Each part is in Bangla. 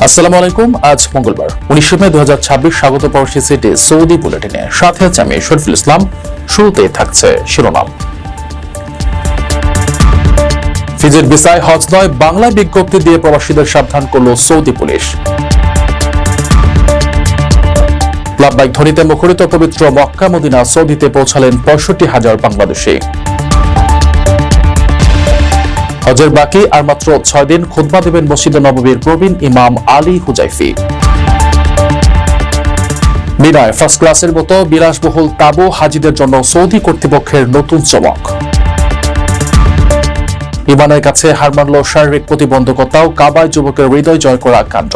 আসসালামু আলাইকুম। আজ মঙ্গলবার 19 মে 2026। স্বাগত পড়ছি সিটি সৌদি বুলেটিনে। সাথে আছে আমি শরীফুল ইসলাম। শুরুতেই থাকছে শিরোনাম। ফিজির ভিসায় হজ নয়, বাংলায় বিজ্ঞপ্তি দিয়ে প্রবাসীদের সাবধান করল সৌদি পুলিশ। লাভবাহিক ধ্বনিতে মুখরিত পবিত্র মক্কা মদিনা, সৌদিতে পৌঁছালেন 65,000 বাংলাদেশি। হজের বাকি আর মাত্র 6 দিন, খুতবা দেবেন মসজিদে নববীর প্রবীণ ইমাম আলী হুজাইফি। মিনায় ফার্স্ট ক্লাসের মতো বিলাসবহুল তাঁবু হাজিদের জন্য সৌদি কর্তৃপক্ষের নতুন চমক। ইমানের কাছে হার মানল শারীরিক প্রতিবন্ধকতাও, কাবায় যুবকের হৃদয় জয় করা কাণ্ড।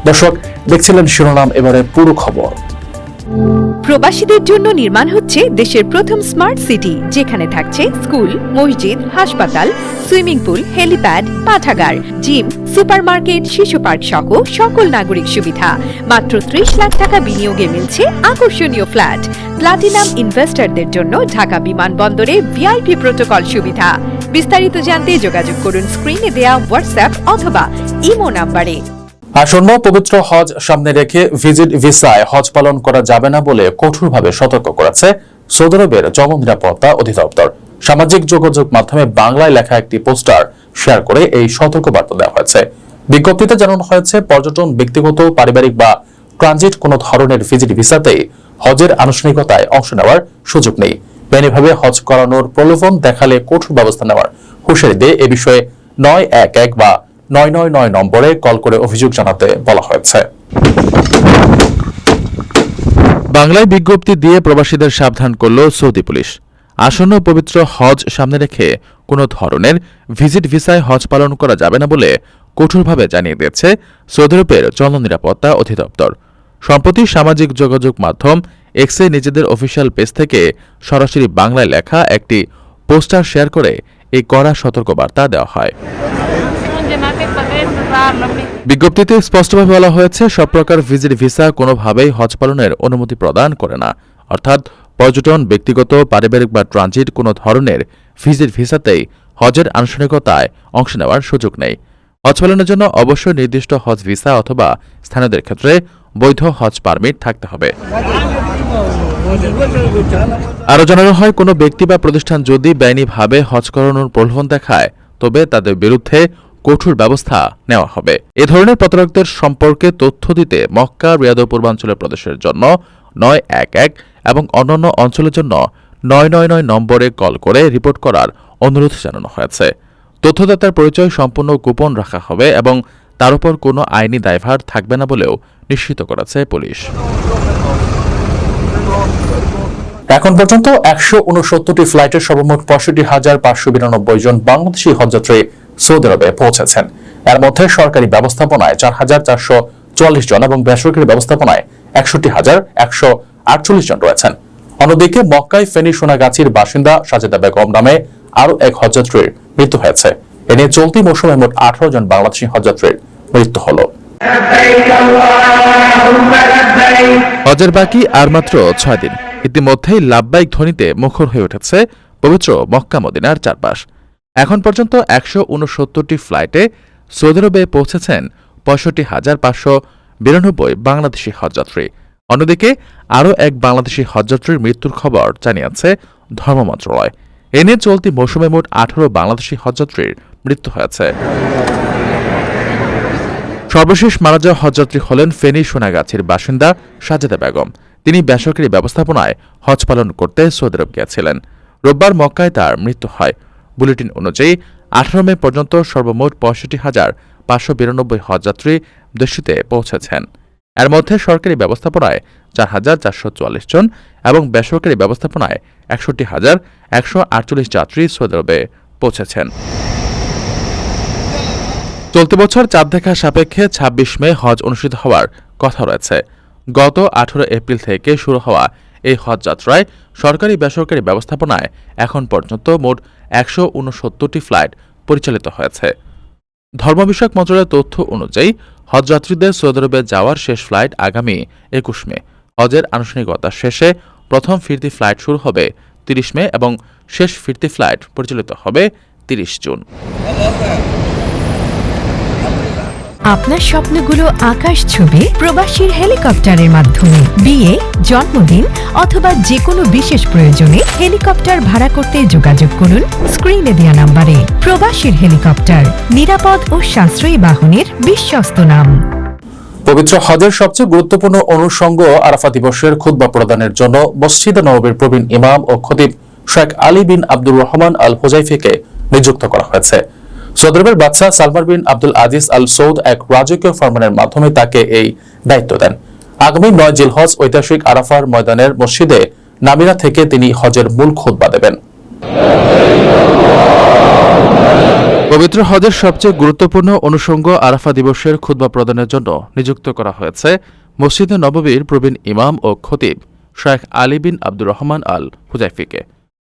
দর্শক দেখছিলেন শিরোনাম, এবারে পুরো খবর। প্রবাসীদের জন্য নির্মাণ হচ্ছে দেশের প্রথম স্মার্ট সিটি, যেখানে থাকছে স্কুল, মসজিদ, হাসপাতাল, সুইমিং পুল, হেলিপ্যাড, পাঠাগার, জিম, সুপারমার্কেট, শিশু পার্ক সহ সকল নাগরিক সুবিধা। মাত্র 30 লাখ টাকা বিনিয়োগে মিলছে আকর্ষণীয় ফ্ল্যাট। প্লাটিনাম ইনভেস্টরদের জন্য ঢাকা বিমানবন্দরে ভিআইপি প্রোটোকল সুবিধা। বিস্তারিত জানতে যোগাযোগ করুন স্ক্রিনে দেয়া হোয়াটসঅ্যাপ অথবা ইমো নাম্বারে। আসন্ন পবিত্র হজ সামনে রেখে ভিজিট ভিসায় হজ পালন করা যাবে না বলে কঠোরভাবে সতর্ক করেছে সৌদি আরবের জননিরাপত্তা অধিদপ্তর। সামাজিক যোগাযোগ মাধ্যমে বাংলায় লেখা একটি পোস্টার শেয়ার করে এই সতর্কবার্তা দেওয়া হয়েছে। বিজ্ঞপ্তিতে জানানো হয়েছে, পর্যটন, ব্যক্তিগত, পারিবারিক বা ট্রানজিট কোনো ধরনের ভিজিট ভিসাতেই হজের আনুষ্ঠানিকতায় অংশ নেওয়ার সুযোগ নেই। বেআইনিভাবে হজ করানোর প্রলোভন দেখালে কঠোর ব্যবস্থা নেওয়ার হুঁশিয়ারি দিয়ে এ বিষয়ে 911 বা 999 নম্বরে কল করে অভিযোগ জানাতে বলা হয়েছে। বাংলায় বিজ্ঞপ্তি দিয়ে প্রবাসীদের সাবধান করল সৌদি পুলিশ। আসন্ন পবিত্র হজ সামনে রেখে কোনো ধরনের ভিজিট ভিসায় হজ পালন করা যাবে না বলে কঠোরভাবে জানিয়ে দিয়েছে সৌদি আরবের জননিরাপত্তা অধিদপ্তর। সম্প্রতি সামাজিক যোগাযোগ মাধ্যম এক্সে নিজেদের অফিসিয়াল পেজ থেকে সরাসরি বাংলায় লেখা একটি পোস্টার শেয়ার করে এই কড়া সতর্কবার্তা দেওয়া হয়। বিজ্ঞপ্তিতে স্পষ্টভাবে বলা হয়েছে, সব প্রকার ভিজিট ভিসা কোনোভাবেই হজ পালনের অনুমতি প্রদান করে না। অর্থাৎ পর্যটন, ব্যক্তিগত, পারিবারিক বা ট্রানজিট কোনো ধরনের ভিজিট ভিসাতেই হজের আনুষ্ঠানিকতায় অংশ নেওয়ার সুযোগ নেই। হজ পালনের জন্য অবশ্যই নির্দিষ্ট হজ ভিসা অথবা স্থানীয়দের ক্ষেত্রে বৈধ হজ পারমিট থাকতে হবে। আরও জানানো হয়, কোনো ব্যক্তি বা প্রতিষ্ঠান যদি বেআইনিভাবে হজ করানোর প্রলোভন দেখায় তবে তাদের বিরুদ্ধে কঠোর ব্যবস্থা নেওয়া হবে। এ ধরনের প্রতারকদের সম্পর্কে তথ্য দিতে মক্কা, রিয়াদ ও পূর্বাঞ্চলের প্রদেশের জন্য 911 এবং অন্যান্য অঞ্চলের জন্য 999 নম্বরে কল করে রিপোর্ট করার অনুরোধ জানানো হয়েছে। তথ্যদাতার পরিচয় সম্পূর্ণ গোপন রাখা হবে এবং তার উপর কোনো আইনি দায়ভার থাকবে না বলেও নিশ্চিত করেছে পুলিশ। এখন পর্যন্ত 169টি ফ্লাইটের সর্বমোট 65,592 জন বাংলাদেশি হজযাত্রী সৌদি আরবে পৌঁছেছেন। এর মধ্যে সরকারি ব্যবস্থাপনায় 4,444 জন এবং বেসরকারি ব্যবস্থাপনায় 61,148 জন রয়েছেন। অন্যদিকে মক্কায় ফেনী সোনাগাছির বাসিন্দা সাজেদা বেগম নামে আরও এক হজযাত্রীর মৃত্যু হয়েছে। এ নিয়ে চলতি মৌসুমে মোট 18 জন বাংলাদেশি হজযাত্রীর মৃত্যু হল। হজের বাকি আর মাত্র 6 দিন। ইতিমধ্যেই লাভবাহিক ধ্বনিতে মুখর হয়ে উঠেছে পবিত্র মক্কা মদিনার চারপাশ। এখন পর্যন্ত 169টি ফ্লাইটে সৌদি আরবে পৌঁছেছেন 65,592 বাংলাদেশি হজযাত্রী। অন্যদিকে আরও এক বাংলাদেশি হজযাত্রীর মৃত্যুর খবর জানিয়েছে ধর্ম মন্ত্রণালয়। এ নিয়ে চলতি মৌসুমে মোট 18 বাংলাদেশি হজযাত্রীর মৃত্যু হয়েছে। সর্বশেষ মারা যাওয়া হজযাত্রী হলেন ফেনী সোনাগাছির বাসিন্দা সাজেদা বেগম। তিনি বেসরকারি ব্যবস্থাপনায় হজ পালন করতে সৌদি আরব গিয়েছিলেন। রোববার মক্কায় তার মৃত্যু হয়। বুলেটিন অনুযায়ী 18 মে পর্যন্ত সর্বমোট 65,592 হজযাত্রী দেশটিতে পৌঁছেছেন। এর মধ্যে সরকারি ব্যবস্থাপনায় 4,444 জন এবং বেসরকারি ব্যবস্থাপনায় 61,148 যাত্রী সৌদি আরবে পৌঁছেছেন। চলতি বছর চাঁদ দেখা সাপেক্ষে 26 মে হজ অনুষ্ঠিত হওয়ার কথা রয়েছে। গত 18 এপ্রিল থেকে শুরু হওয়া এই হজ যাত্রায় সরকারি বেসরকারি ব্যবস্থাপনায় এখন পর্যন্ত মোট 169টি ফ্লাইট পরিচালিত হয়েছে। ধর্ম বিষয়ক মন্ত্রণালয়ের তথ্য অনুযায়ী হজযাত্রীদের সৌদি আরবে যাওয়ার শেষ ফ্লাইট আগামী 21 মে। হজের আনুষ্ঠানিকতা শেষে প্রথম ফিরতি ফ্লাইট শুরু হবে 30 মে এবং শেষ ফিরতি ফ্লাইট পরিচালিত হবে 30 জুন। আপনার স্বপ্নগুলো আকাশ ছুবে প্রবাসীর হেলিকপ্টারের মাধ্যমে। বিয়ে, জন্মদিন অথবা যে কোনো বিশেষ প্রয়োজনে হেলিকপ্টার ভাড়া করতে যোগাযোগ করুন স্ক্রিনে দেওয়া নাম্বারে। প্রবাসীর হেলিকপ্টার, নিরাপদ ও সাশ্রয়ী বাহনের বিশ্বস্ত নাম। পবিত্র হজের সবচেয়ে গুরুত্বপূর্ণ অনুষঙ্গ আরাফা দিবসের খুতবা প্রদানের জন্য মসজিদে নববীর প্রবীণ ইমাম ও খতিব শেখ আলী বিন আব্দুর রহমান আল হুজাইফিকে নিযুক্ত করা হয়েছে। সৌদি আরবের বাদশাহ সালমান বিন আব্দুল আজিজ আল সৌদ এক রাজকীয় ফরমানের মাধ্যমে তাকে এই দায়িত্ব দেন। আগামী 9 জিলহজ ঐতিহাসিক আরাফার ময়দানের মসজিদে নামিরা থেকে তিনি হজের মূল খুতবা দেবেন। পবিত্র হজের সবচেয়ে গুরুত্বপূর্ণ অনুষঙ্গ আরাফা দিবসের খুতবা প্রদানের জন্য নিযুক্ত করা হয়েছে মসজিদে নববীর প্রবীণ ইমাম ও খতিব শেখ আলী বিন আব্দুর রহমান আল হুজাইফিকে।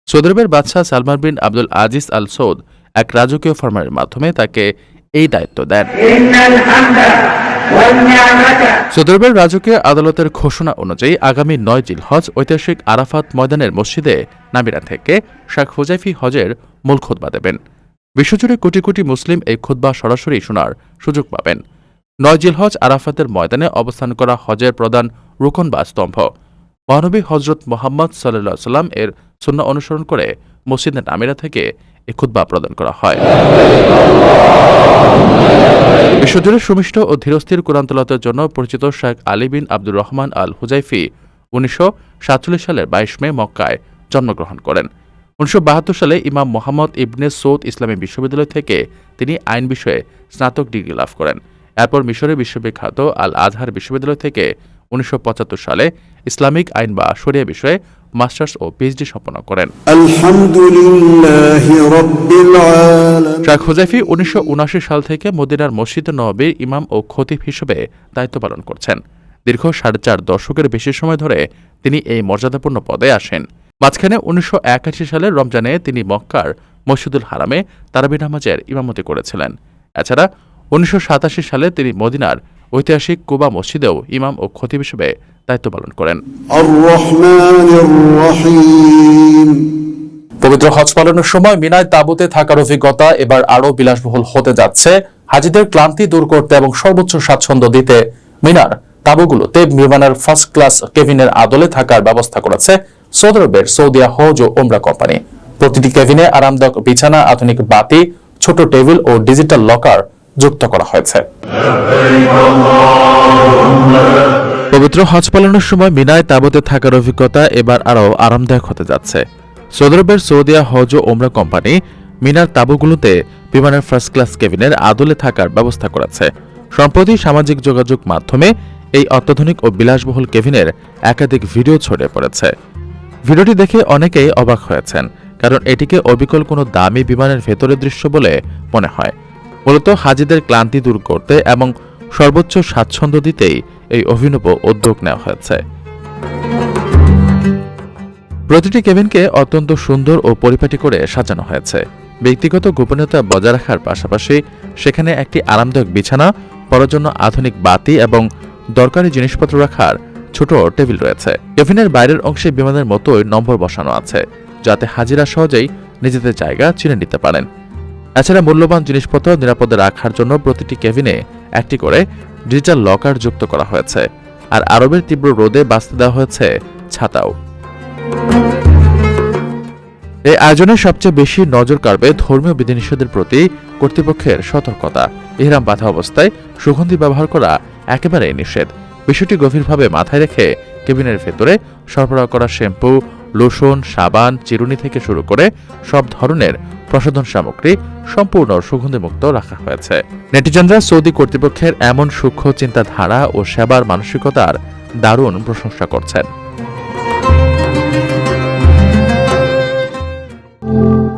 সৌদি আরবের বাদশাহ সালমান বিন আব্দুল আজিজ আল সৌদ এক রাজকীয় ফরমানের মাধ্যমে তাকে এই দায়িত্ব দেন। সৌদি আরবের রাজকীয় আদালতের ঘোষণা অনুযায়ী আগামী 9 জিলহজ ঐতিহাসিক আরাফাত ময়দানের মসজিদে নামিরা থেকে শেখ হুজাইফি হজের মূল খুতবা দেবেন। বিশ্বজুড়ে কোটি কোটি মুসলিম এই খুতবা সরাসরি শোনার সুযোগ পাবেন। 9 জিলহজ আরাফাতের ময়দানে অবস্থান করা হজের প্রধান রুকন বা স্তম্ভ। মহানবী হজরত মোহাম্মদ সাল্লাল্লাহু আলাইহি ওয়াসাল্লাম এর সুন্নাহ অনুসরণ করে মসজিদে নামিরা থেকে এই খুতবা প্রদান করা হয়। বিশ্বজুড়ে সুমিষ্ট ও ধীরস্থির কোরআন তেলাওয়াতের জন্য পরিচিত শেখ আলী বিন আব্দুর রহমান আল হুজাইফি 1947 সালের 22 মে মক্কায় জন্মগ্রহণ করেন। 1972 সালে ইমাম মোহাম্মদ ইবনে সৌদ ইসলামী বিশ্ববিদ্যালয় থেকে তিনি আইন বিষয়ে স্নাতক ডিগ্রি লাভ করেন। এরপর মিশরের বিশ্ববিখ্যাত আল আজহার বিশ্ববিদ্যালয় থেকে 1975 সালে ইসলামিক আইন বা শরিয়া বিষয়ে মাস্টার্স ও পিএইচডি সম্পন্ন করেন। শেখ হুজাইফি 1979 সাল থেকে মদিনার মসজিদে নববীর ইমাম ও খতিব হিসেবে দায়িত্ব পালন করছেন। দীর্ঘ 4.5 দশকের বেশি সময় ধরে তিনি এই মর্যাদাপূর্ণ পদে আসেন। মাঝখানে 1981 সালের রমজানে তিনি মক্কার মসজিদুল হারামে তারাবি নামাজের ইমামতি করেছিলেন। এছাড়া 1987 সালে তিনি মদিনার ঐতিহাসিক কুবা মসজিদেও ইমাম ও খতিব হিসেবে দায়িত্ব পালন করেন। পবিত্র হজ পালনের সময় মিনায় তাঁবুতে থাকার অভিজ্ঞতা এবার আরও বিলাসবহুল হতে যাচ্ছে। হাজিদের ক্লান্তি দূর করতে এবং সর্বোচ্চ স্বাচ্ছন্দ্য দিতে মিনার তাঁবুগুলোতে বিমানের ফার্স্ট ক্লাস কেবিনের আদলে থাকার ব্যবস্থা করেছে সৌদি আরবের সৌদিয়া হজ ও ওমরা কোম্পানি। প্রতিটি কেবিনে আরামদায়ক বিছানা, আধুনিক বাতি, ছোট টেবিল ও ডিজিটাল লকার যুক্ত করা হয়েছে। পবিত্র হজ পালনের সময় মিনায় তাঁবুতে থাকার অভিজ্ঞতা এবার আরও আরামদায়ক হতে যাচ্ছে। সৌদি আরবের সৌদিয়া হজ ও ওমরা কোম্পানি মিনার তাঁবুগুলোতে বিমানের ফার্স্ট ক্লাস কেবিনের আদলে থাকার ব্যবস্থা করেছে। সম্প্রতি সামাজিক যোগাযোগ মাধ্যমে এই অত্যাধুনিক ও বিলাসবহুল কেবিনের একাধিক ভিডিও ছড়িয়ে পড়েছে। ভিডিওটি দেখে অনেকেই অবাক হয়েছেন, কারণ এটিকে অবিকল কোনো দামি বিমানের ভেতরের দৃশ্য বলে মনে হয়। মূলত হাজিদের ক্লান্তি দূর করতে এবং সর্বোচ্চ স্বাচ্ছন্দ্য দিতেই এই অভিনব উদ্যোগ নেওয়া হয়েছে। প্রতিটি কেবিনকে অত্যন্ত সুন্দর ও পরিপাটি করে সাজানো হয়েছে। ব্যক্তিগত গোপনীয়তা বজায় রাখার পাশাপাশি সেখানে একটি আরামদায়ক বিছানা, পড়ার জন্য আধুনিক বাতি এবং দরকারি জিনিসপত্র রাখার ছোট টেবিল রয়েছে। কেবিনের বাইরের অংশে বিমানের মতোই নম্বর বসানো আছে, যাতে হাজিরা সহজেই নিজেদের জায়গা চিনে নিতে পারেন। এছাড়া মূল্যবান জিনিসপত্র নিরাপদে রাখার জন্য প্রতিটি কেবিনে একটি করে ডিজিটাল লকার যুক্ত করা হয়েছে। আর আরবের তীব্র রোদে বাঁচতে দেওয়া হয়েছে ছাতাও। এই আয়োজনে সবচেয়ে বেশি নজর কাড়বে ধর্মীয় বিধিনিষেধের প্রতি কর্তৃপক্ষের সতর্কতা। ইহরাম বাঁধা অবস্থায় সুগন্ধি ব্যবহার করা একেবারেই নিষেধ। বিষয়টি গভীরভাবে মাথায় রেখে কেবিনের ভেতরে সরবরাহ করা শ্যাম্পু, লোশন, সাবান, চিরুনি থেকে শুরু করে সব ধরনের প্রসাধন সামগ্রী সম্পূর্ণ সুগন্ধিমুক্ত রাখা হয়েছে। নেটিজনরা সৌদি কর্তৃপক্ষের এমন সূক্ষ্ম চিন্তাধারা ও সেবার মানসিকতার দারুণ প্রশংসা করছেন।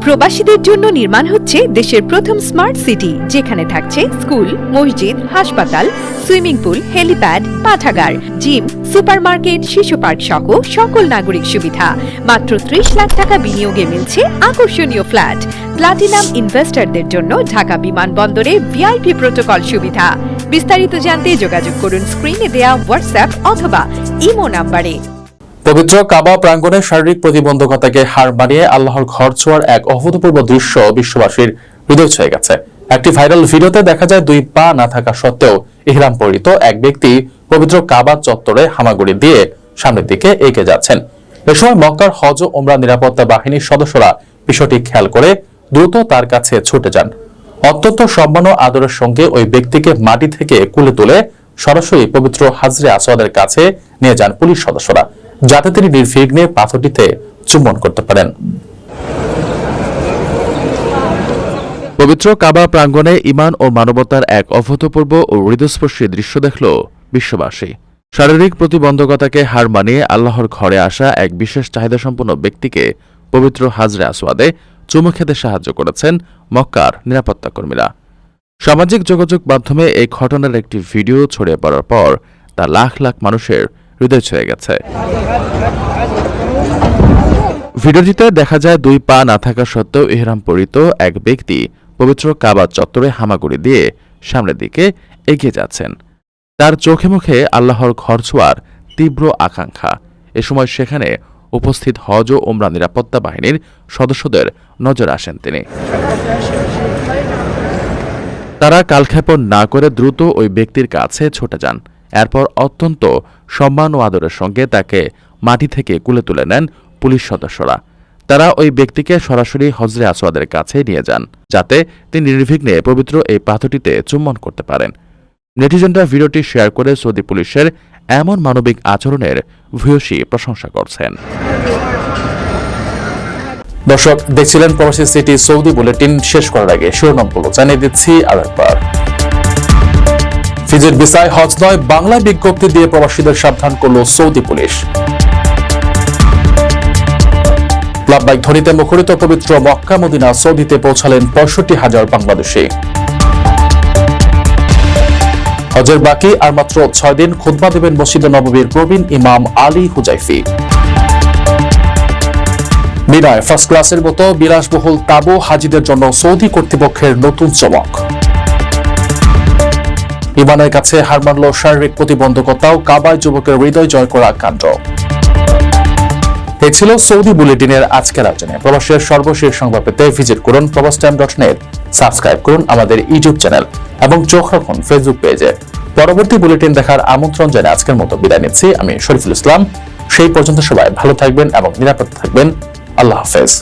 প্রবাসীদের জন্য নির্মাণ হচ্ছে দেশের প্রথম স্মার্ট সিটি, যেখানে থাকছে স্কুল, মসজিদ, হাসপাতাল, সুইমিং পুল, হেলিপ্যাড, পাঠাগার, জিম, সুপারমার্কেট, শিশু পার্ক সহ সকল নাগরিক সুবিধা। মাত্র 30 লাখ টাকা বিনিয়োগে মিলছে আকর্ষণীয় ফ্ল্যাট। প্লাটিনাম ইনভেস্টরদের জন্য ঢাকা বিমানবন্দরে ভিআইপি প্রোটোকল সুবিধা। বিস্তারিত জানতে যোগাযোগ করুন স্ক্রিনে দেয়া হোয়াটসঅ্যাপ অথবা ইমো নাম্বারে। পবিত্র কাবা প্রাঙ্গণে শারীরিক প্রতিবন্ধকতাকে হার মানিয়ে আল্লাহর ঘর ছোঁয়ার এক অভূতপূর্ব দৃশ্য বিশ্ববাসীর হৃদয় ছুঁয়ে গেছে। একটি ভাইরাল ভিডিওতে দেখা যায় 2 পা না থাকা সত্ত্বেও ইহরাম পরিহিত এক ব্যক্তি পবিত্র কাবা চত্বরে হামাগুড়ি দিয়ে সামনের দিকে এগিয়ে যাচ্ছেন। এ সময় মক্কার হজ ও ওমরা নিরাপত্তা বাহিনীর সদস্যরা বিষয়টি খেয়াল করে দ্রুত তার কাছে ছুটে যান। অত্যন্ত সম্মান ও আদরের সঙ্গে ওই ব্যক্তিকে মাটি থেকে কুলে তুলে সরাসরি পবিত্র হাজরে আসওয়াদের কাছে নিয়ে যান পুলিশ সদস্যরা, যাতে তিনি নির্বিঘ্নে পাথরটিতে চুম্বন করতে পারেন। পবিত্র কাবা প্রাঙ্গণে ঈমান ও মানবতার এক অভূতপূর্ব ও হৃদয়স্পর্শী দৃশ্য দেখল বিশ্ববাসী। শারীরিক প্রতিবন্ধকতাকে হার মানিয়ে আল্লাহর ঘরে আসা এক বিশেষ চাহিদাসম্পন্ন ব্যক্তিকে পবিত্র হাজরে আসওয়াদে চুমু খেতে সাহায্য করেছেন মক্কার নিরাপত্তা কর্মীরা। সামাজিক যোগাযোগ মাধ্যমে এই ঘটনার একটি ভিডিও ছড়িয়ে পড়ার পর তা লাখ লাখ মানুষের হৃদয় ছুঁয়ে গেছে। ভিডিওটিতে দেখা যায় 2 পা না থাকা সত্ত্বেও ইহরাম পরিহিত এক ব্যক্তি পবিত্র কাবা চত্বরে হামাগুড়ি দিয়ে সামনের দিকে এগিয়ে যাচ্ছেন। তার চোখে মুখে আল্লাহর ঘর ছোঁয়ার তীব্র আকাঙ্ক্ষা। এ সময় সেখানে উপস্থিত হজ ও ওমরা নিরাপত্তা বাহিনীর সদস্যদের নজরে আসেন তিনি। তারা কালক্ষেপণ না করে দ্রুত ওই ব্যক্তির কাছে ছুটে যান। এরপর অত্যন্ত সম্মান ও আদরের সঙ্গে তাকে মাটি থেকে কুলে তুলে নেন পুলিশ সদস্যরা। তারা ওই ব্যক্তিকে সরাসরি হজরে আসওয়াদের কাছে নিয়ে যান, যাতে তিনি নির্বিঘ্নে পবিত্র এই পাথরটিতে চুম্বন করতে পারেন। নেটিজনরা ভিডিওটি শেয়ার করে সৌদি পুলিশের এমন মানবিক আচরণের ভূয়সী প্রশংসা করছেন। দর্শক দেখছিলেন প্রবাসী সিটি সৌদি বুলেটিন। শেষ করার আগে শিরোনামগুলো জানিয়ে দিচ্ছি আরেকবার। ভিজিট ভিসায় হজ নয়, বাংলায় বিজ্ঞপ্তি দিয়ে প্রবাসীদের সাবধান করল সৌদি পুলিশ। লাভবাহিক ধ্বনিতে মুখরিত পবিত্র মক্কা মদিনা সৌদিতে পৌঁছালেন 65,000 বাংলাদেশি। হজের বাকি আর মাত্র 6 দিন, খুতবা দেবেন মসজিদে নববীর প্রবীণ ইমাম আলী হুজাইফি। মিনায় ফার্স্ট ক্লাসের মতো বিলাসবহুল তাঁবু হাজিদের জন্য সৌদি কর্তৃপক্ষের নতুন চমক। ইমানের কাছে হার মানল শারীরিক প্রতিবন্ধকতাও, কাবায় যুবকের হৃদয় জয় করা কাণ্ড। এই ছিল সৌদি বুলেটিনের আজকের আয়োজনে। প্রবাসের সর্বশেষ সংবাদ পেতে ভিজিট করুন probastime.net, সাবস্ক্রাইব করুন আমাদের ইউটিউব চ্যানেল এবং চোখ রাখুন ফেসবুক পেজে। পরবর্তী বুলেটিন দেখার আমন্ত্রণ জানিয়ে আজকের মতো বিদায় নিচ্ছি আমি শরীফুল ইসলাম। সেই পর্যন্ত সবাই ভালো থাকবেন এবং নিরাপদ থাকবেন। আল্লাহ হাফেজ।